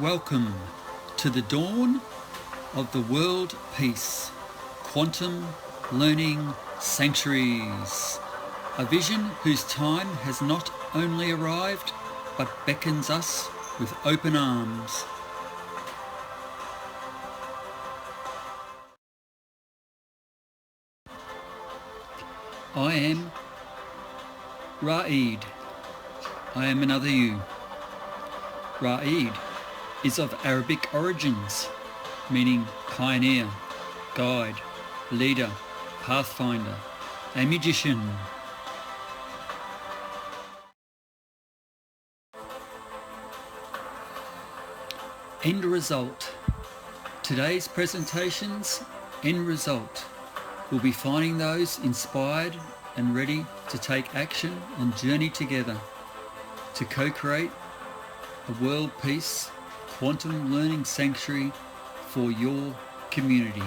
Welcome to the dawn of the world peace, quantum learning sanctuaries, a vision whose time has not only arrived but beckons us with open arms. I am Ra'id. I am another you. Ra'id is of Arabic origins, meaning pioneer, guide, leader, pathfinder, a magician. End result. Today's presentation's end result will be finding those inspired and ready to take action and journey together to co-create a world peace quantum learning sanctuary for your community.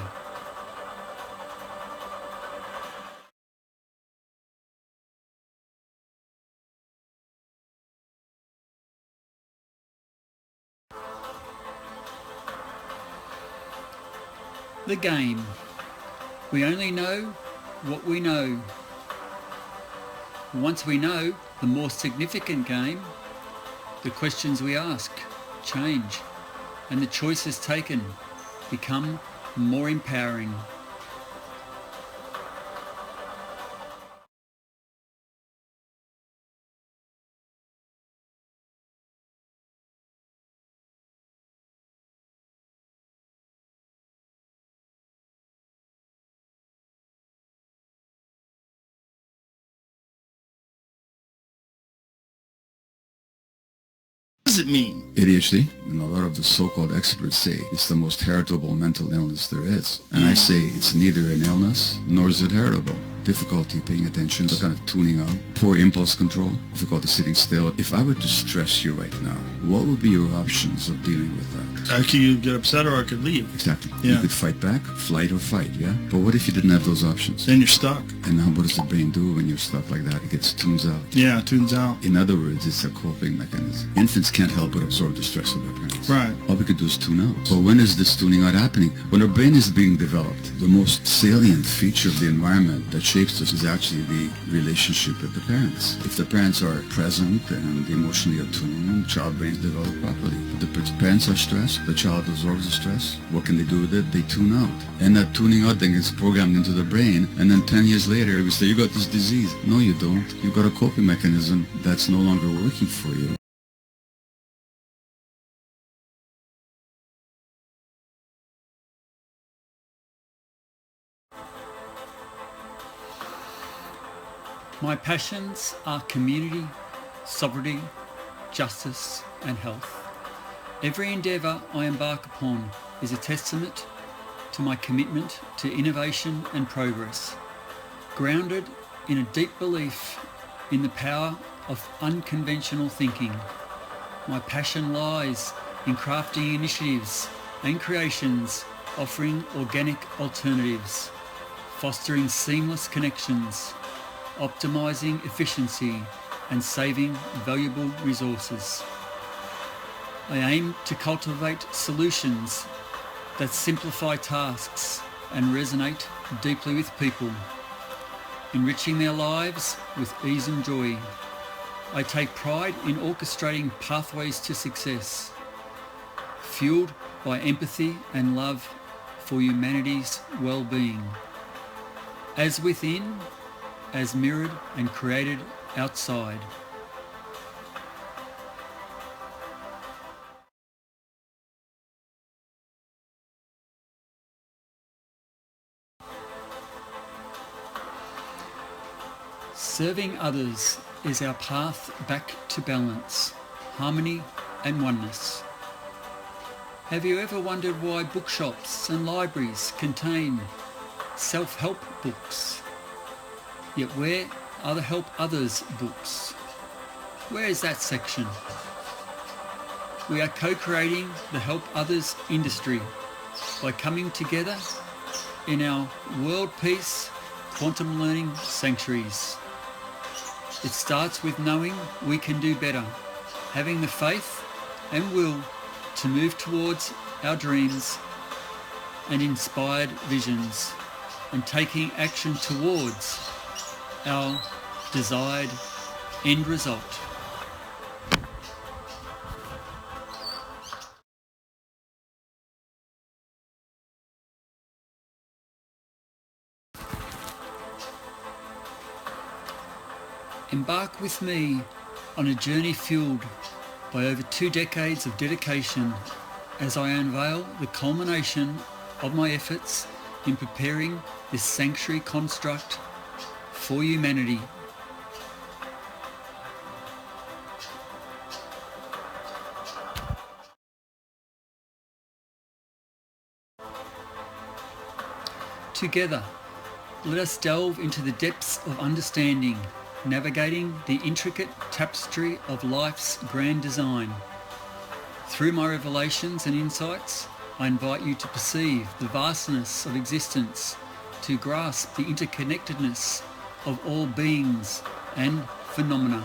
The game. We only know what we know. Once we know the more significant game, the questions we ask change and the choices taken become more empowering. What does it mean? ADHD, and a lot of the so-called experts say it's the most heritable mental illness there is. And I say it's neither an illness nor is it heritable. Difficulty paying attention, the kind of tuning out, poor impulse control, difficulty sitting still. If I were to stress you right now, what would be your options of dealing with that? I could get upset or I could leave. Exactly. Yeah. You could fight back, flight or fight, yeah? But what if you didn't have those options? Then you're stuck. And now what does the brain do when you're stuck like that? It gets tunes out. Yeah, it tunes out. In other words, it's a coping mechanism. Infants can't help but absorb the stress of their parents. Right. All we could do is tune out. But when is this tuning out happening? When our brain is being developed, the most salient feature of the environment that shapes us is actually the relationship with the parents. If the parents are present and emotionally attuned, the child brains develop properly. If the parents are stressed, the child absorbs the stress. What can they do with it? They tune out. And that tuning out thing is programmed into the brain, and then 10 years later we say, you got this disease. No, you don't. You've got a coping mechanism that's no longer working for you. My passions are community, sovereignty, justice and health. Every endeavour I embark upon is a testament to my commitment to innovation and progress, grounded in a deep belief in the power of unconventional thinking. My passion lies in crafting initiatives and creations offering organic alternatives, fostering seamless connections, optimizing efficiency and saving valuable resources. I aim to cultivate solutions that simplify tasks and resonate deeply with people, enriching their lives with ease and joy. I take pride in orchestrating pathways to success, fueled by empathy and love for humanity's well-being. As within, as mirrored and created outside. Serving others is our path back to balance, harmony and oneness. Have you ever wondered why bookshops and libraries contain self-help books? Yet where are the Help Others books? Where is that section? We are co-creating the Help Others industry by coming together in our world peace quantum learning sanctuaries. It starts with knowing we can do better, having the faith and will to move towards our dreams and inspired visions, and taking action towards our desired end result. Embark with me on a journey fueled by over 2 decades of dedication as I unveil the culmination of my efforts in preparing this sanctuary construct for humanity. Together, let us delve into the depths of understanding, navigating the intricate tapestry of life's grand design. Through my revelations and insights, I invite you to perceive the vastness of existence, to grasp the interconnectedness of all beings and phenomena.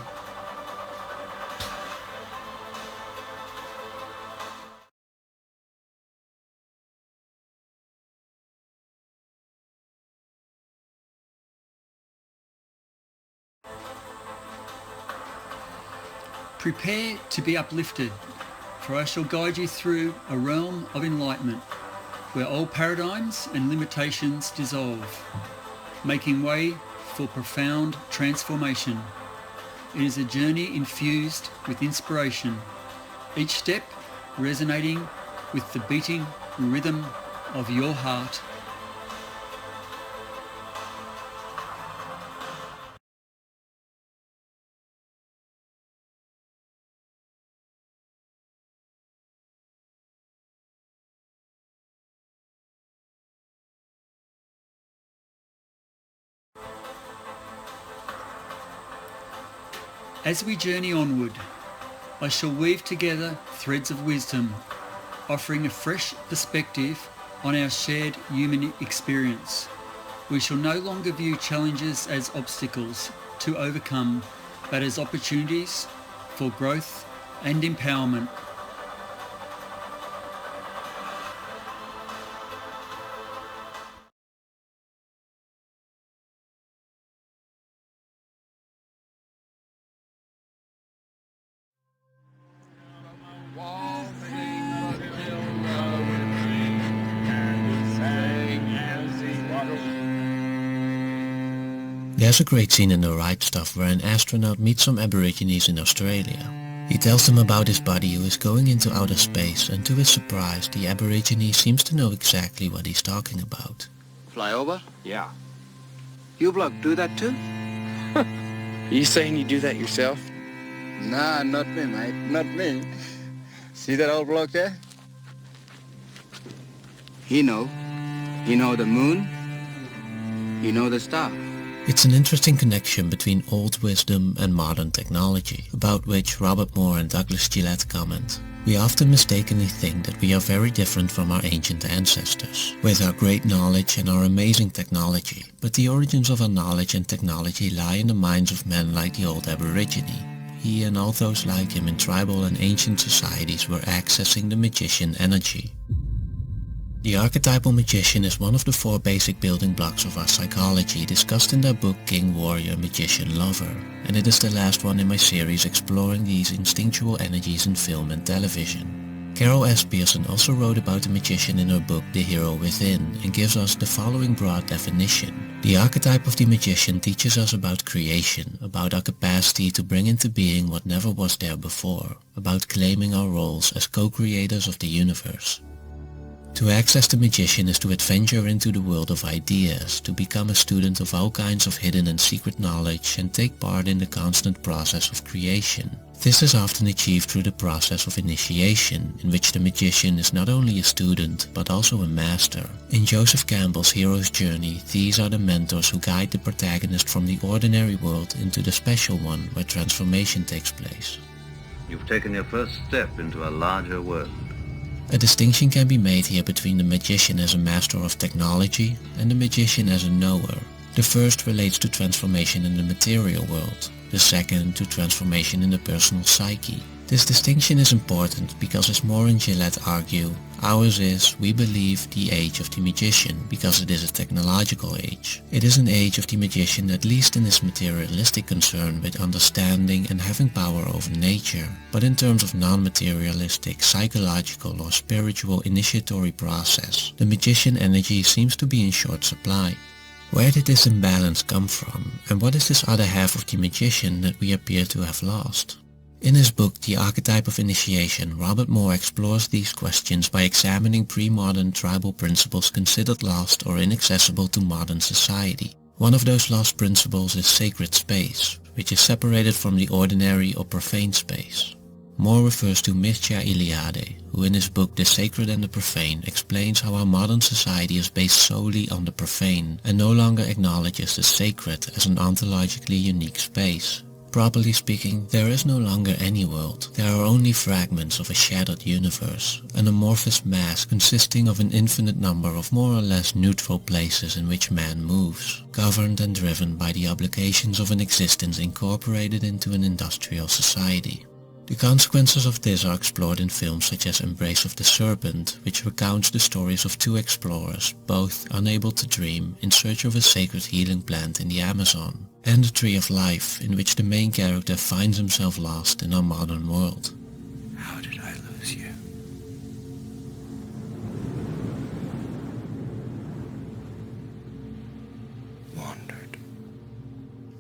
Prepare to be uplifted, for I shall guide you through a realm of enlightenment, where old paradigms and limitations dissolve, making way for profound transformation. It is a journey infused with inspiration, each step resonating with the beating rhythm of your heart. As we journey onward, I shall weave together threads of wisdom, offering a fresh perspective on our shared human experience. We shall no longer view challenges as obstacles to overcome, but as opportunities for growth and empowerment. There's a great scene in The Right Stuff where an astronaut meets some Aborigines in Australia. He tells them about his buddy who is going into outer space, and to his surprise, the Aborigine seems to know exactly what he's talking about. Fly over? Yeah. You bloke do that too? Are you saying you do that yourself? Nah, not me, mate. Not me. See that old bloke there? He know the moon. He know the star. It's an interesting connection between old wisdom and modern technology, about which Robert Moore and Douglas Gillette comment. We often mistakenly think that we are very different from our ancient ancestors, with our great knowledge and our amazing technology, but the origins of our knowledge and technology lie in the minds of men like the old Aborigine. He and all those like him in tribal and ancient societies were accessing the magician energy. The archetypal magician is one of the 4 basic building blocks of our psychology discussed in their book King, Warrior, Magician, Lover, and it is the last one in my series exploring these instinctual energies in film and television. Carol S. Pearson also wrote about the magician in her book The Hero Within and gives us the following broad definition. The archetype of the magician teaches us about creation, about our capacity to bring into being what never was there before, about claiming our roles as co-creators of the universe. To access the magician is to adventure into the world of ideas, to become a student of all kinds of hidden and secret knowledge and take part in the constant process of creation. This is often achieved through the process of initiation, in which the magician is not only a student but also a master. In Joseph Campbell's hero's journey, these are the mentors who guide the protagonist from the ordinary world into the special one where transformation takes place. You've taken your first step into a larger world. A distinction can be made here between the magician as a master of technology and the magician as a knower. The first relates to transformation in the material world, the second to transformation in the personal psyche. This distinction is important because, as Moore and Gillette argue, ours is, we believe, the age of the magician because it is a technological age. It is an age of the magician, at least in his materialistic concern with understanding and having power over nature, but in terms of non-materialistic, psychological or spiritual initiatory process, the magician energy seems to be in short supply. Where did this imbalance come from, and what is this other half of the magician that we appear to have lost? In his book The Archetype of Initiation, Robert Moore explores these questions by examining pre-modern tribal principles considered lost or inaccessible to modern society. One of those lost principles is sacred space, which is separated from the ordinary or profane space. Moore refers to Mircea Eliade, who in his book The Sacred and the Profane explains how our modern society is based solely on the profane and no longer acknowledges the sacred as an ontologically unique space. Properly speaking, there is no longer any world. There are only fragments of a shattered universe, an amorphous mass consisting of an infinite number of more or less neutral places in which man moves, governed and driven by the obligations of an existence incorporated into an industrial society. The consequences of this are explored in films such as Embrace of the Serpent, which recounts the stories of two explorers, both unable to dream, in search of a sacred healing plant in the Amazon, and The Tree of Life, in which the main character finds himself lost in our modern world. How did I lose you? Wandered.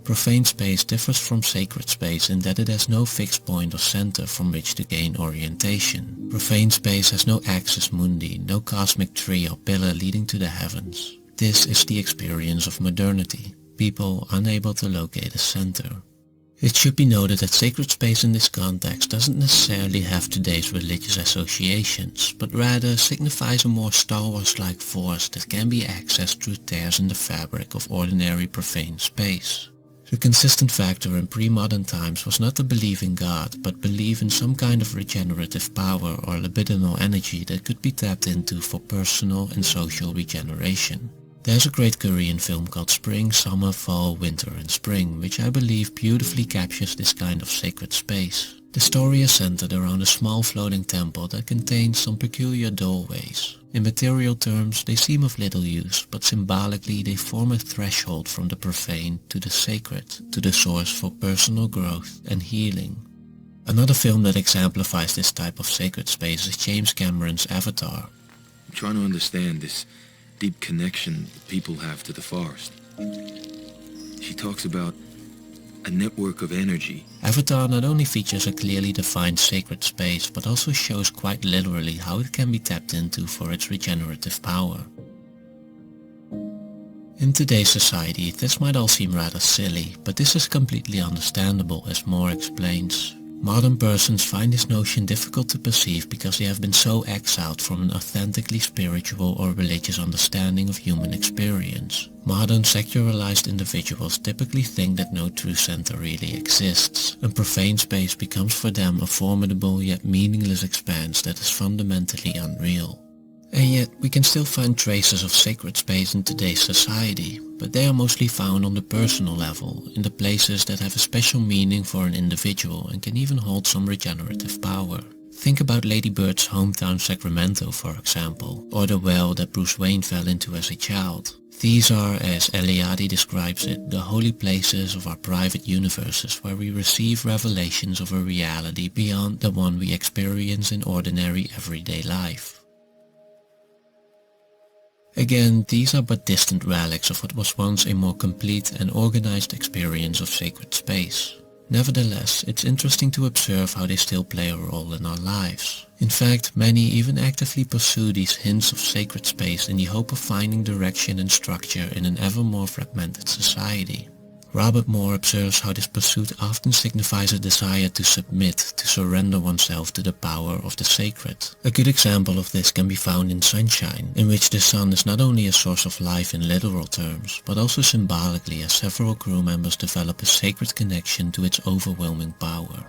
Profane space differs from sacred space in that it has no fixed point or center from which to gain orientation. Profane space has no axis mundi, no cosmic tree or pillar leading to the heavens. This is the experience of modernity. People unable to locate a center. It should be noted that sacred space in this context doesn't necessarily have today's religious associations, but rather signifies a more Star Wars-like force that can be accessed through tears in the fabric of ordinary profane space. The consistent factor in pre-modern times was not to believe in God, but believe in some kind of regenerative power or libidinal energy that could be tapped into for personal and social regeneration. There's a great Korean film called Spring, Summer, Fall, Winter and Spring, which I believe beautifully captures this kind of sacred space. The story is centered around a small floating temple that contains some peculiar doorways. In material terms, they seem of little use, but symbolically they form a threshold from the profane to the sacred, to the source for personal growth and healing. Another film that exemplifies this type of sacred space is James Cameron's Avatar. I'm trying to understand this deep connection people have to the forest. She talks about a network of energy. Avatar not only features a clearly defined sacred space, but also shows quite literally how it can be tapped into for its regenerative power. In today's society, this might all seem rather silly, but this is completely understandable, as Moore explains. Modern persons find this notion difficult to perceive because they have been so exiled from an authentically spiritual or religious understanding of human experience. Modern secularized individuals typically think that no true center really exists, and profane space becomes for them a formidable yet meaningless expanse that is fundamentally unreal. And yet, we can still find traces of sacred space in today's society, but they are mostly found on the personal level, in the places that have a special meaning for an individual and can even hold some regenerative power. Think about Lady Bird's hometown Sacramento, for example, or the well that Bruce Wayne fell into as a child. These are, as Eliade describes it, the holy places of our private universes where we receive revelations of a reality beyond the one we experience in ordinary everyday life. Again, these are but distant relics of what was once a more complete and organized experience of sacred space. Nevertheless, it's interesting to observe how they still play a role in our lives. In fact, many even actively pursue these hints of sacred space in the hope of finding direction and structure in an ever more fragmented society. Robert Moore observes how this pursuit often signifies a desire to submit, to surrender oneself to the power of the sacred. A good example of this can be found in Sunshine, in which the sun is not only a source of life in literal terms, but also symbolically, as several crew members develop a sacred connection to its overwhelming power.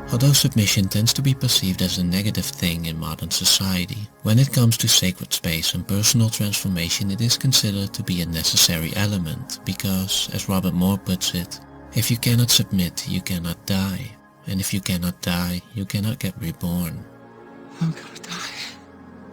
Although submission tends to be perceived as a negative thing in modern society, when it comes to sacred space and personal transformation it is considered to be a necessary element because, as Robert Moore puts it, if you cannot submit, you cannot die, and if you cannot die, you cannot get reborn. I'm gonna die.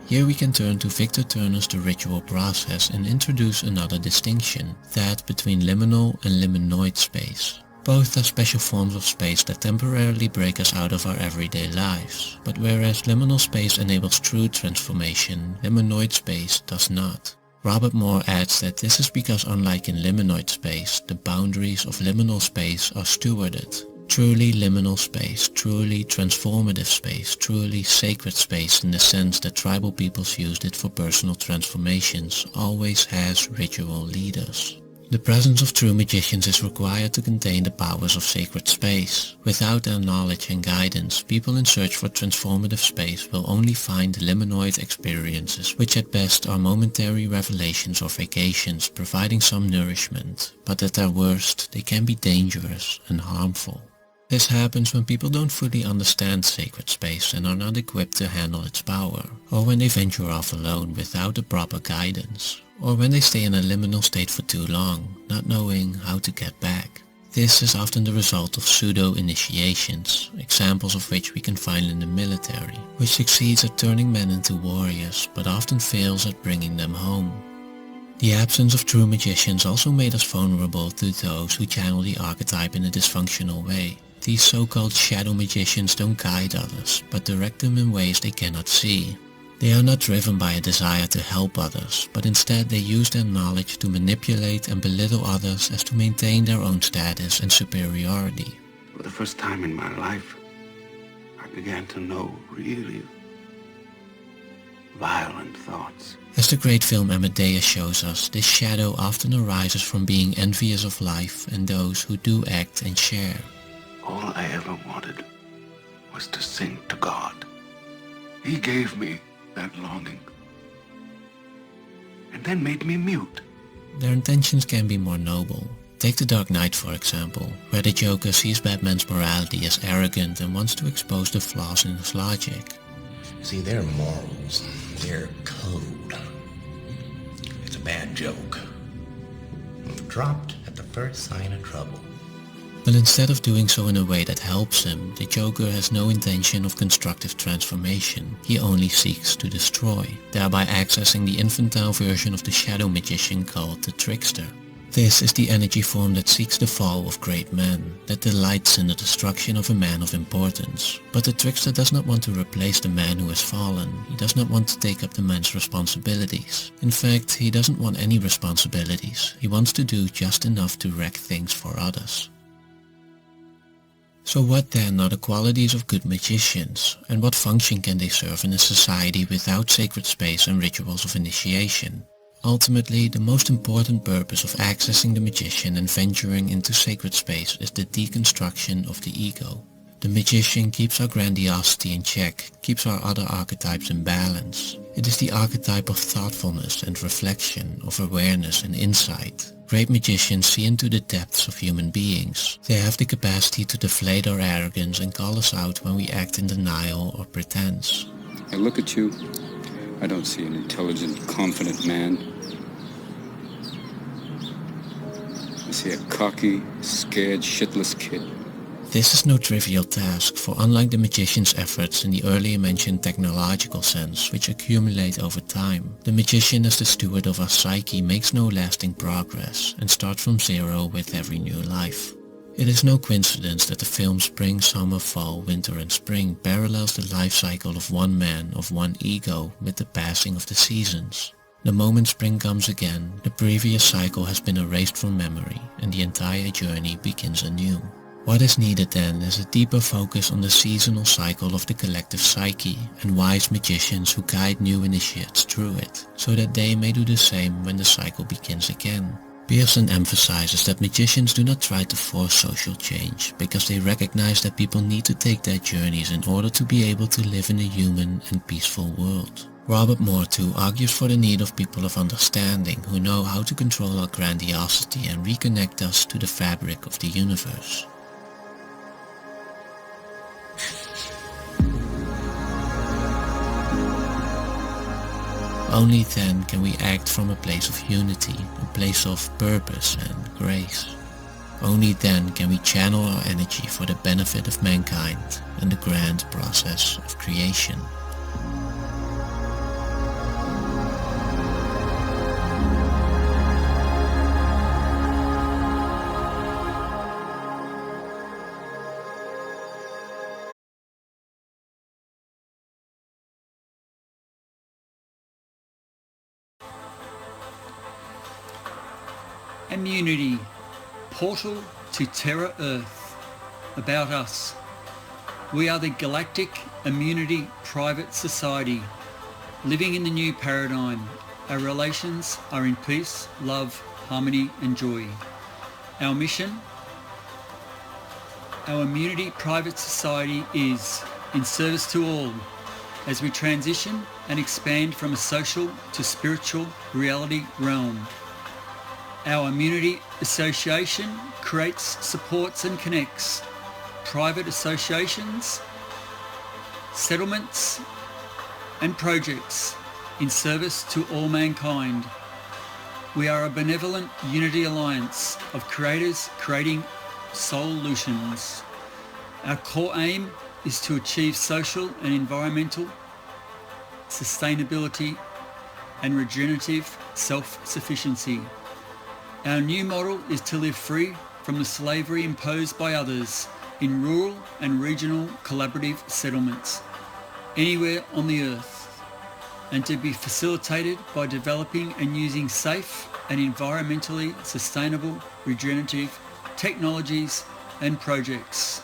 Here we can turn to Victor Turner's The Ritual Process and introduce another distinction, that between liminal and liminoid space. Both are special forms of space that temporarily break us out of our everyday lives, but whereas liminal space enables true transformation, liminoid space does not. Robert Moore adds that this is because unlike in liminoid space, the boundaries of liminal space are stewarded. Truly liminal space, truly transformative space, truly sacred space in the sense that tribal peoples used it for personal transformations, always has ritual leaders. The presence of true magicians is required to contain the powers of sacred space. Without their knowledge and guidance, people in search for transformative space will only find liminoid experiences, which at best are momentary revelations or vacations providing some nourishment, but at their worst they can be dangerous and harmful. This happens when people don't fully understand sacred space and are not equipped to handle its power, or when they venture off alone without the proper guidance, or when they stay in a liminal state for too long, not knowing how to get back. This is often the result of pseudo-initiations, examples of which we can find in the military, which succeeds at turning men into warriors but often fails at bringing them home. The absence of true magicians also made us vulnerable to those who channel the archetype in a dysfunctional way. These so-called shadow magicians don't guide others, but direct them in ways they cannot see. They are not driven by a desire to help others, but instead they use their knowledge to manipulate and belittle others as to maintain their own status and superiority. For the first time in my life, I began to know really violent thoughts. As the great film Amadeus shows us, this shadow often arises from being envious of life and those who do act and share. All I ever wanted was to sing to God. He gave me that longing and then made me mute. Their intentions can be more noble. Take The Dark Knight for example, where the Joker sees Batman's morality as arrogant and wants to expose the flaws in his logic. See, their morals, their code, it's a bad joke. Dropped at the first sign of trouble. But instead of doing so in a way that helps him, the Joker has no intention of constructive transformation. He only seeks to destroy, thereby accessing the infantile version of the shadow magician called the trickster. This is the energy form that seeks the fall of great men, that delights in the destruction of a man of importance. But the trickster does not want to replace the man who has fallen. He does not want to take up the man's responsibilities. In fact, he doesn't want any responsibilities. He wants to do just enough to wreck things for others. So what then are the qualities of good magicians, and what function can they serve in a society without sacred space and rituals of initiation? Ultimately, the most important purpose of accessing the magician and venturing into sacred space is the deconstruction of the ego. The magician keeps our grandiosity in check, keeps our other archetypes in balance. It is the archetype of thoughtfulness and reflection, of awareness and insight. Great magicians see into the depths of human beings. They have the capacity to deflate our arrogance and call us out when we act in denial or pretense. I look at you, I don't see an intelligent, confident man. I see a cocky, scared, shitless kid. This is no trivial task, for unlike the magician's efforts in the earlier mentioned technological sense, which accumulate over time, the magician as the steward of our psyche makes no lasting progress and starts from zero with every new life. It is no coincidence that the film Spring, Summer, Fall, Winter and Spring parallels the life cycle of one man, of one ego, with the passing of the seasons. The moment spring comes again, the previous cycle has been erased from memory and the entire journey begins anew. What is needed then is a deeper focus on the seasonal cycle of the collective psyche and wise magicians who guide new initiates through it, so that they may do the same when the cycle begins again. Pearson emphasizes that magicians do not try to force social change, because they recognize that people need to take their journeys in order to be able to live in a human and peaceful world. Robert Moore too argues for the need of people of understanding who know how to control our grandiosity and reconnect us to the fabric of the universe. Only then can we act from a place of unity, a place of purpose and grace. Only then can we channel our energy for the benefit of mankind and the grand process of creation. amUnity, portal to Terra Earth. About us. We are the Galactic amUnity Private Society, living in the new paradigm. Our relations are in peace, love, harmony and joy. Our mission? Our amUnity Private Society is in service to all as we transition and expand from a social to spiritual reality realm. Our amUnity Association creates, supports and connects private associations, settlements and projects in service to all mankind. We are a benevolent unity alliance of creators creating solutions. Our core aim is to achieve social and environmental sustainability and regenerative self-sufficiency. Our new model is to live free from the slavery imposed by others in rural and regional collaborative settlements anywhere on the earth, and to be facilitated by developing and using safe and environmentally sustainable regenerative technologies and projects.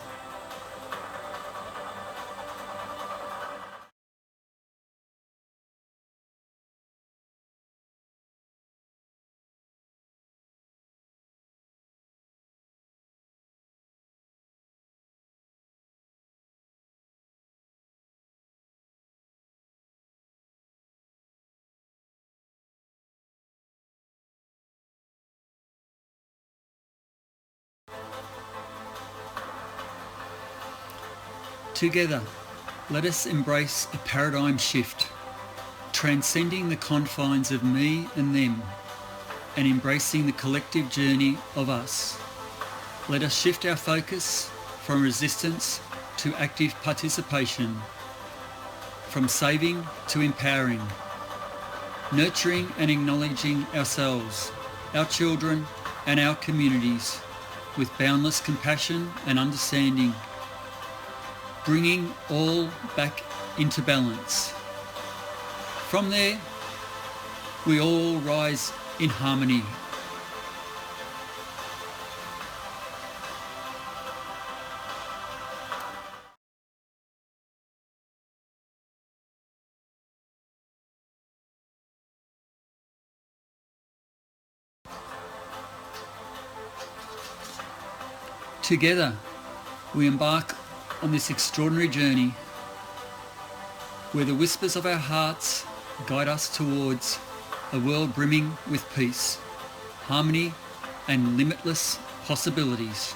Together, let us embrace a paradigm shift, transcending the confines of me and them, and embracing the collective journey of us. Let us shift our focus from resistance to active participation, from saving to empowering, nurturing and acknowledging ourselves, our children and our communities with boundless compassion and understanding, bringing all back into balance. From there, we all rise in harmony. Together, we embark on this extraordinary journey where the whispers of our hearts guide us towards a world brimming with peace, harmony and limitless possibilities.